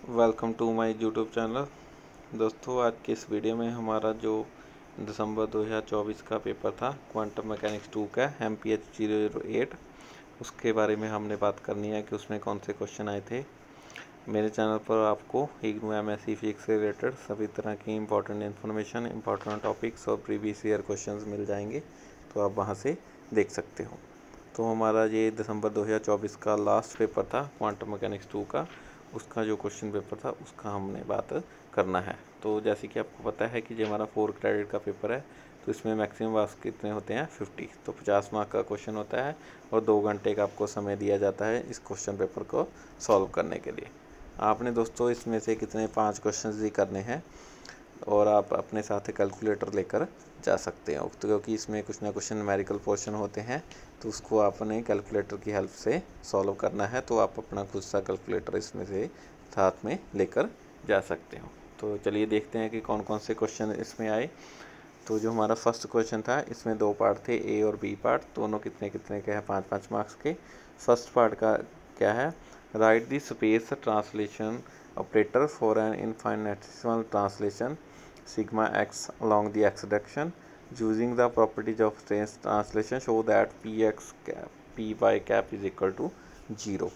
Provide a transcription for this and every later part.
Welcome to my YouTube channel. दोस्तों, आज के इस वीडियो में हमारा जो दिसंबर 2024 का पेपर था क्वांटम मैकेनिक्स 2 का MPH 008, उसके बारे में हमने बात करनी है कि उसमें कौन से क्वेश्चन आए थे। मेरे चैनल पर आपको इग्नू MSc फिजिक्स से रिलेटेड सभी तरह की इंपॉर्टेंट इन्फॉर्मेशन, इंपॉर्टेंट टॉपिक्स और प्रीवियस ईयर क्वेश्चंस मिल जाएंगे, तो आप वहां से देख सकते हो। तो हमारा ये दिसंबर 2024 का लास्ट पेपर था क्वांटम मैकेनिक्स 2 का, उसका जो क्वेश्चन पेपर था उसका हमने बात करना है। तो जैसे कि आपको पता है कि जो हमारा 4 क्रेडिट का पेपर है, तो इसमें मैक्सिमम मार्क्स कितने होते हैं 50, तो 50 मार्क का क्वेश्चन होता है और 2 घंटे का आपको समय दिया जाता है इस क्वेश्चन पेपर को सॉल्व करने के लिए। आपने दोस्तों इसमें से कितने 5 क्वेश्चन ही करने हैं और आप अपने साथ कैलकुलेटर लेकर जा सकते हो, तो क्योंकि इसमें कुछ ना कुछ न्यूमेरिकल पोर्शन होते हैं, तो उसको आपने कैलकुलेटर की हेल्प से सॉल्व करना है। तो आप अपना खुद सा कैलकुलेटर इसमें से साथ में लेकर जा सकते हो। तो चलिए देखते हैं कि कौन कौन से क्वेश्चन इसमें आए। तो जो हमारा फर्स्ट क्वेश्चन था, इसमें 2 पार्ट थे, ए और बी पार्ट, दोनों कितने कितने के हैं 5-5 मार्क्स के। फर्स्ट पार्ट का क्या है, right the space translation operator for an infinitesimal translation sigma x along the x direction using the properties of space translation show that px cap py cap is equal to 0।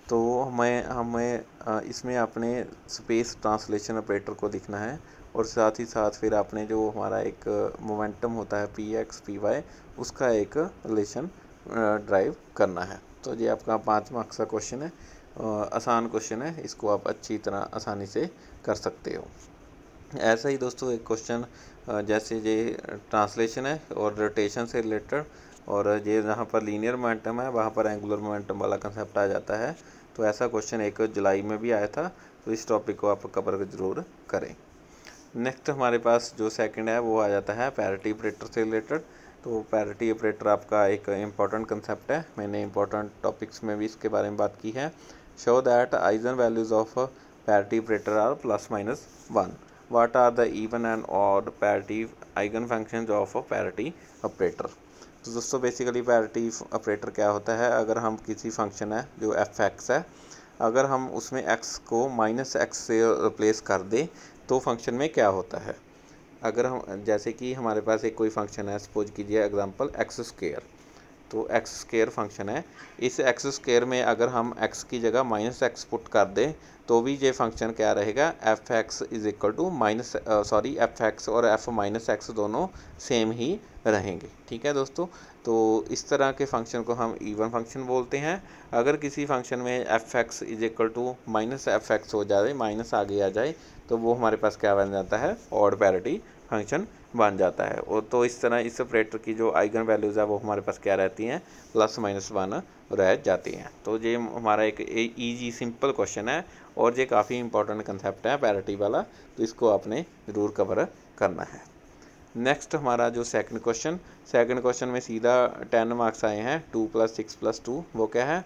तो हमें इसमें अपने space translation operator को लिखना है और साथ ही साथ फिर आपने जो हमारा एक मोमेंटम होता है पी एक्स पी वाई, उसका एक रिलेशन ड्राइव करना है। तो ये आपका 5 मार्क्स का क्वेश्चन है, आसान क्वेश्चन है, इसको आप अच्छी तरह आसानी से कर सकते हो। ऐसा ही दोस्तों एक क्वेश्चन जैसे ये ट्रांसलेशन है और रोटेशन से रिलेटेड, और ये जहाँ पर लीनियर मोमेंटम है वहाँ पर एंगुलर मोमेंटम वाला कंसेप्ट आ जाता है। तो ऐसा क्वेश्चन 1 जुलाई में भी आया था, तो इस टॉपिक को आप कवर ज़रूर करें। नेक्स्ट हमारे पास जो सेकंड है वो आ जाता है पैरिटी ऑपरेटर से रिलेटेड। तो पैरिटी ऑपरेटर आपका एक इम्पॉर्टेंट कंसेप्ट है, मैंने इंपॉर्टेंट टॉपिक्स में भी इसके बारे में बात की है। Show that eigen values of parity operator are +-1। what are the even and odd parity eigen functions of a parity operator। तो दोस्तों बेसिकली पैरिटी ऑपरेटर क्या होता है, अगर हम किसी फंक्शन है जो f(x) है, अगर हम उसमें x को -x से रिप्लेस कर दें तो फंक्शन में क्या होता है। अगर हम जैसे कि हमारे पास एक कोई फंक्शन है, सपोज कीजिए एग्जांपल x², तो x² फंक्शन है, इस x² में अगर हम x की जगह -x पुट कर दें तो भी ये फंक्शन क्या रहेगा, f(x) is equal to f(x) और f-x दोनों सेम ही रहेंगे। ठीक है दोस्तों, तो इस तरह के फंक्शन को हम इवन फंक्शन बोलते हैं। अगर किसी फंक्शन में f(x) is equal to -f(x) हो जाए, माइनस आगे आ जाए, तो वो हमारे पास क्या बन जाता है, ऑड पैरिटी फंक्शन बन जाता है। और तो इस तरह इस ऑपरेटर की जो आइगन वैल्यूज़ है वो हमारे पास क्या रहती हैं, +-1 रह जाती हैं। तो ये हमारा एक ईजी सिंपल क्वेश्चन है और ये काफ़ी इंपॉर्टेंट कंसेप्ट है पैरिटी वाला, तो इसको आपने ज़रूर कवर करना है। नेक्स्ट हमारा जो सेकंड क्वेश्चन में सीधा 10 मार्क्स आए हैं, 2 + 6 + 2। वो क्या है,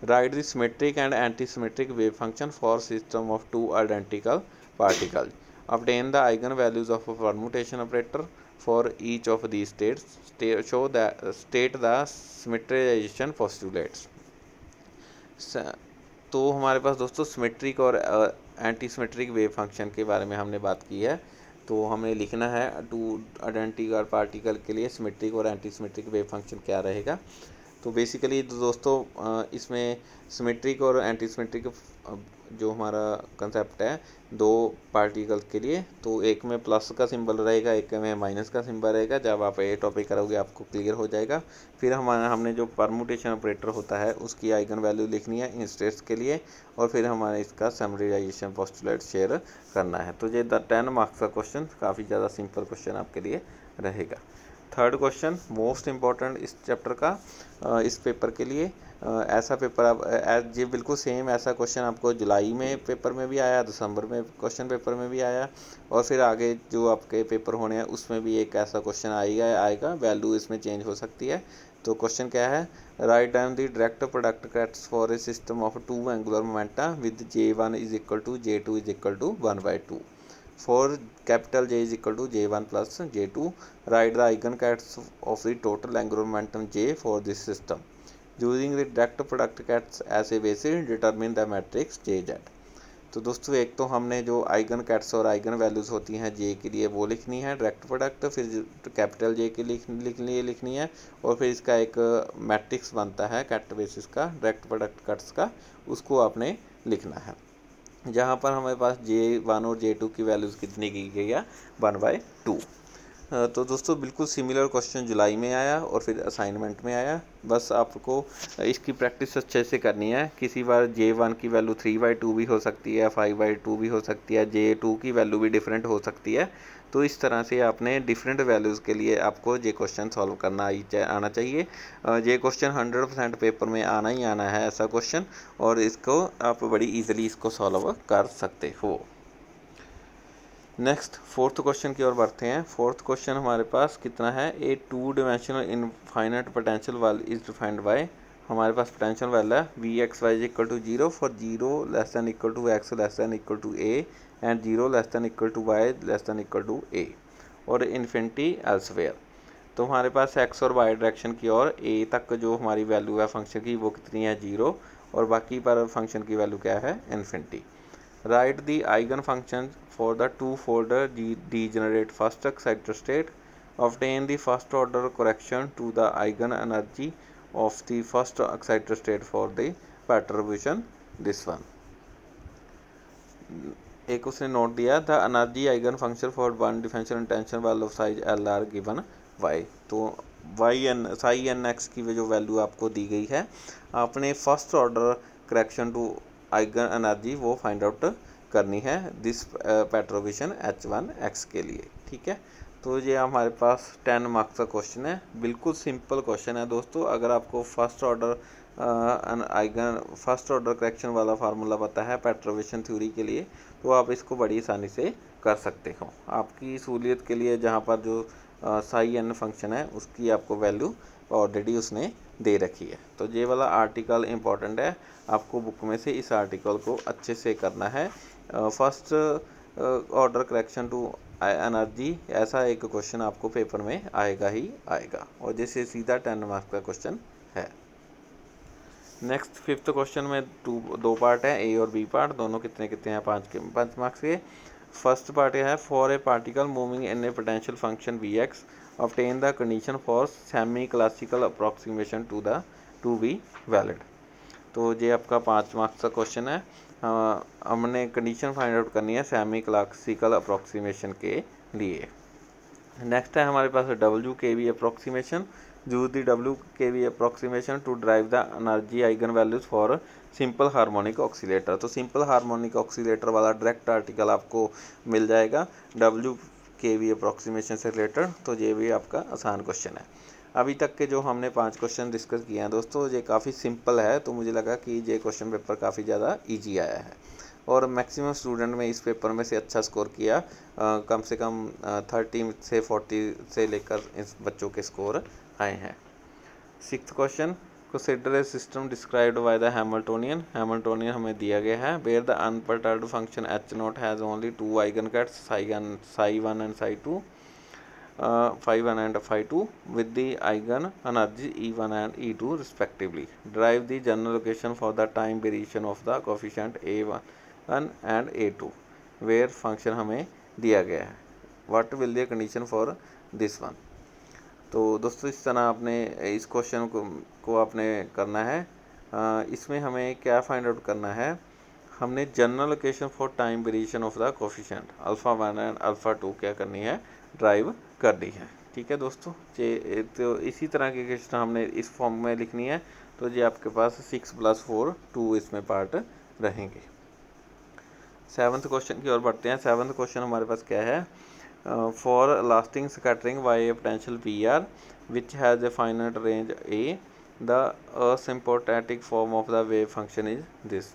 right the symmetric and anti symmetric wave function for system of 2 identical particle. Obtain the eigenvalues of a permutation operator for each of these states. State the symmetrization postulates। तो हमारे पास दोस्तों सिमेट्रिक और anti symmetric wave function के बारे में हमने बात की है। तो हमें लिखना है 2 आइडेंटिकल पार्टिकल के लिए सिमेट्रिक और एंटी सिमेट्रिक वेव फंक्शन क्या रहेगा। तो बेसिकली दोस्तों इसमें सिमेट्रिक और एंटी सिमेट्रिक जो हमारा कंसेप्ट है 2 पार्टिकल के लिए, तो एक में प्लस का सिंबल रहेगा, एक में माइनस का सिंबल रहेगा। जब आप ये टॉपिक करोगे आपको क्लियर हो जाएगा। फिर हमने जो परमुटेशन ऑपरेटर होता है उसकी आइगन वैल्यू लिखनी है इन स्टेट्स के लिए, और फिर हमारे इसका समराइजेशन पोस्टुलेट शेयर करना है। तो ये 10 मार्क्स का क्वेश्चन काफ़ी ज़्यादा सिंपल क्वेश्चन आपके लिए रहेगा। थर्ड क्वेश्चन मोस्ट इम्पॉर्टेंट इस चैप्टर का, इस पेपर के लिए। ऐसा पेपर आप ये बिल्कुल सेम ऐसा क्वेश्चन आपको जुलाई में पेपर में भी आया, दिसंबर में क्वेश्चन पेपर में भी आया, और फिर आगे जो आपके पेपर होने हैं उसमें भी एक ऐसा क्वेश्चन आएगा। वैल्यू इसमें चेंज हो सकती है। तो क्वेश्चन क्या है, write down the direct product kets for a system of 2 angular momenta with J1 is equal to J2 is equal to 1/2। For capital J is equal to J1 plus J2, write the eigencats of the total angular momentum J for this system. Using the direct product cats as a basis, determine the matrix JZ। तो दोस्तों एक तो हमने जो eigen cats और eigen values होती हैं जे के लिए वो लिखनी है डायरेक्ट प्रोडक्ट, फिर कैपिटल जे के लिए लिखनी है, और फिर इसका एक मैट्रिक्स बनता है कैट बेसिस का डायरेक्ट प्रोडक्ट कट्स का, उसको आपने लिखना है, जहाँ पर हमारे पास J1 और J2 की वैल्यूज़ कितनी की गई है 1/2। तो दोस्तों बिल्कुल सिमिलर क्वेश्चन जुलाई में आया और फिर असाइनमेंट में आया। बस आपको इसकी प्रैक्टिस अच्छे से करनी है। किसी बार J1 की वैल्यू 3/2 भी हो सकती है, 5/2 भी हो सकती है, J2 की वैल्यू भी डिफरेंट हो सकती है। तो इस तरह से आपने डिफरेंट वैल्यूज़ के लिए आपको ये क्वेश्चन सॉल्व करना आना चाहिए। ये क्वेश्चन 100% पेपर में आना ही आना है ऐसा क्वेश्चन, और इसको आप बड़ी ईजिली इसको सॉल्व कर सकते हो। नेक्स्ट फोर्थ क्वेश्चन की ओर बढ़ते हैं। फोर्थ क्वेश्चन हमारे पास कितना है, ए 2 dimensional infinite potential well is defined by, हमारे पास पोटेंशियल वेल है Vx(y)=0 for 0<x<a and 0 y a और इन्फिनिटी एल्सवेयर। तो हमारे पास एक्स और वाई डायरेक्शन की ओर ए तक जो हमारी वैल्यू है फंक्शन की वो कितनी है 0, और बाकी पर फंक्शन की वैल्यू क्या है infinity. Write the eigenfunctions for the two-fold degenerate first excited state. Obtain the first order correction to the eigenenergy of the first excited state for the perturbation. This one. एक उसने note दिया the energy eigen function for one differential intention value of size L R given Y. तो Y N psi N X की जो वैल्यू आपको दी गई है, आपने first order correction to eigen energy वो फाइंड आउट करनी है दिस पेट्रोविशन H1x के लिए। ठीक है, तो ये हमारे पास 10 मार्क्स का क्वेश्चन है। बिल्कुल सिंपल क्वेश्चन है दोस्तों। अगर आपको फर्स्ट ऑर्डर करेक्शन वाला फार्मूला पता है पेट्रोविशन थ्योरी के लिए, तो आप इसको बड़ी आसानी से कर सकते हो। आपकी सहूलियत के लिए जहाँ पर जो साई एन फंक्शन है उसकी आपको वैल्यू ऑलरेडी उसने दे रखी है। तो ये वाला आर्टिकल इम्पॉर्टेंट है, आपको बुक में से इस आर्टिकल को अच्छे से करना है। First order correction to energy ऐसा एक क्वेश्चन आपको पेपर में आएगा ही आएगा, और जैसे सीधा 10 मार्क्स का क्वेश्चन है। नेक्स्ट फिफ्थ क्वेश्चन में दो पार्ट है, ए और बी पार्ट, दोनों कितने कितने हैं 5 मार्क्स के। फर्स्ट पार्ट है for a particle moving in a potential function Vx obtain the condition for semi classical approximation to be valid. तो ये आपका 5 मार्क्स का क्वेश्चन है। हमने कंडीशन फाइंड आउट करनी है सेमी क्लासिकल अप्रॉक्सीमेशन के लिए। नेक्स्ट है हमारे पास WKV approximation, use the WKV approximation to derive the energy eigen values for simple harmonic oscillator. तो सिंपल हार्मोनिक ऑक्सीलेटर वाला डायरेक्ट आर्टिकल आपको मिल जाएगा WKV अप्रॉक्सीमेशन से रिलेटेड। तो ये भी आपका आसान क्वेश्चन है। अभी तक के जो हमने 5 क्वेश्चन डिस्कस किए हैं दोस्तों, ये काफ़ी सिंपल है, तो मुझे लगा कि ये क्वेश्चन पेपर काफ़ी ज़्यादा ईजी आया है, और मैक्सिमम स्टूडेंट में इस पेपर में से अच्छा स्कोर किया। कम से कम 30 से 40 से लेकर इस बच्चों के स्कोर आए हैं। 6th question, consider a system described by the Hamiltonian. Hamiltonian हमें दिया गया है where the unperturbed function H0 has only 2 eigen kets psi1 and psi2 phi1 and phi2 with the eigen energy E1 and E2 respectively. Derive the general equation for the time variation of the coefficient A1 and A2 where function हमें दिया गया है। What will the condition for this one? तो दोस्तों इस तरह आपने इस क्वेश्चन को आपने करना है। इसमें हमें क्या फाइंड आउट करना है, हमने general equation for time variation of the coefficient α1 and α2 क्या करनी है, ड्राइव कर दी है। ठीक है दोस्तों, तो इसी तरह की इक्वेशन हमने इस फॉर्म में लिखनी है। तो ये आपके पास 6 + 4 2 इसमें पार्ट रहेंगे। 7th क्वेश्चन की ओर बढ़ते हैं। 7th क्वेश्चन हमारे पास क्या है, for elastic scattering by a potential PR which has a finite range A, the asymptotic form of the wave function is this,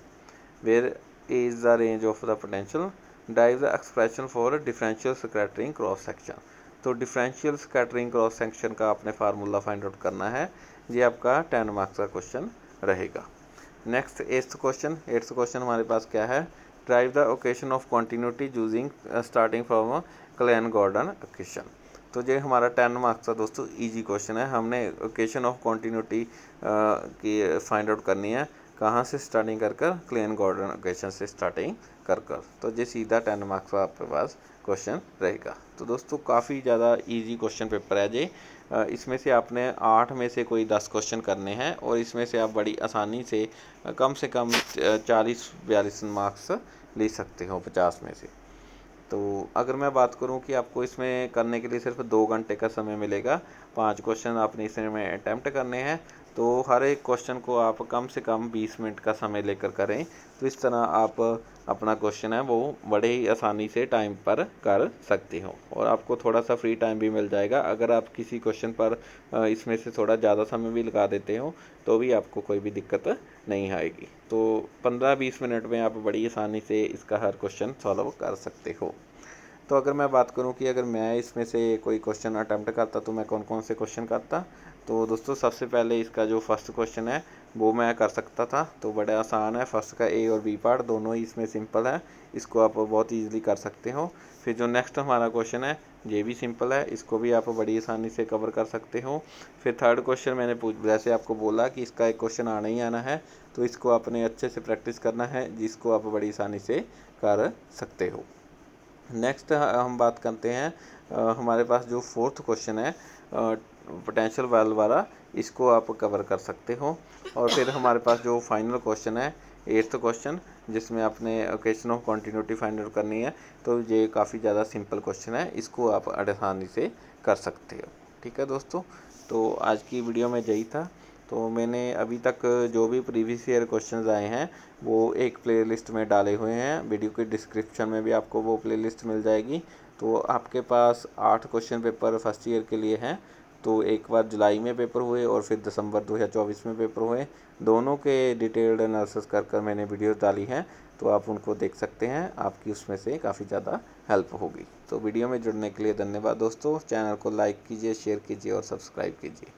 where A is the range of the potential. Derive the expression for differential scattering cross section। तो differential scattering cross section का आपने formula find out करना है। ये आपका 10 marks का question रहेगा। Next 8th question हमारे पास क्या है, derive the equation of continuity using starting from Klein Gordon equation. तो ये हमारा 10 मार्क्स का दोस्तों इजी क्वेश्चन है। हमने इक्वेशन ऑफ कॉन्टिन्यूटी की फाइंड आउट करनी है कहाँ से स्टार्टिंग कर क्लीन गॉर्डन क्वेश्चन से स्टार्टिंग कर तो ये सीधा 10 मार्क्स का आपके पास क्वेश्चन रहेगा। तो दोस्तों काफ़ी ज़्यादा इजी क्वेश्चन पेपर है ये। इसमें से आपने 8 में से कोई 10 क्वेश्चन करने हैं और इसमें से आप बड़ी आसानी से कम 40-42 मार्क्स ले सकते हो 50 में से। तो अगर मैं बात करूं कि आपको इसमें करने के लिए सिर्फ 2 घंटे का समय मिलेगा, 5 क्वेश्चन आपने इसमें अटैम्प्ट करने हैं, तो हर एक क्वेश्चन को आप कम से कम 20 मिनट का समय लेकर करें। तो इस तरह आप अपना क्वेश्चन है वो बड़े ही आसानी से टाइम पर कर सकते हो और आपको थोड़ा सा फ्री टाइम भी मिल जाएगा। अगर आप किसी क्वेश्चन पर इसमें से थोड़ा ज़्यादा समय भी लगा देते हो तो भी आपको कोई भी दिक्कत नहीं आएगी। तो 15-20 मिनट में आप बड़ी आसानी से इसका हर क्वेश्चन सॉल्व कर सकते हो। तो अगर मैं बात करूं कि अगर मैं इसमें से कोई क्वेश्चन अटैम्प्ट करता तो मैं कौन कौन से क्वेश्चन करता, तो दोस्तों सबसे पहले इसका जो फर्स्ट क्वेश्चन है वो मैं कर सकता था। तो बड़ा आसान है, फर्स्ट का ए और बी पार्ट दोनों ही इसमें सिंपल है, इसको आप बहुत ईजिली कर सकते हो। फिर जो नेक्स्ट हमारा क्वेश्चन है ये भी सिंपल है, इसको भी आप बड़ी आसानी से कवर कर सकते हो। फिर थर्ड क्वेश्चन मैंने जैसे आपको बोला कि इसका एक क्वेश्चन आना ही आना है, तो इसको आपने अच्छे से प्रैक्टिस करना है जिसको आप बड़ी आसानी से कर सकते हो। नेक्स्ट हम बात करते हैं हमारे पास जो फोर्थ क्वेश्चन है पोटेंशियल वाल्व वाला, इसको आप कवर कर सकते हो। और फिर हमारे पास जो फाइनल क्वेश्चन है एट्थ क्वेश्चन, जिसमें आपने equation of continuity find out करनी है, तो ये काफ़ी ज़्यादा सिंपल क्वेश्चन है, इसको आप आसानी से कर सकते हो। ठीक है दोस्तों, तो आज की वीडियो में यही था। तो मैंने अभी तक जो भी प्रीवियस ईयर क्वेश्चंस आए हैं वो एक प्लेलिस्ट में डाले हुए हैं, वीडियो के डिस्क्रिप्शन में भी आपको वो प्लेलिस्ट मिल जाएगी। तो आपके पास 8 क्वेश्चन पेपर फर्स्ट ईयर के लिए हैं। तो एक बार जुलाई में पेपर हुए और फिर दिसंबर 2024 में पेपर हुए, दोनों के डिटेल्ड एनालिसिस कर मैंने वीडियो डाली हैं, तो आप उनको देख सकते हैं, आपकी उसमें से काफ़ी ज़्यादा हेल्प होगी। तो वीडियो में जुड़ने के लिए धन्यवाद दोस्तों। चैनल को लाइक कीजिए, शेयर कीजिए और सब्सक्राइब कीजिए।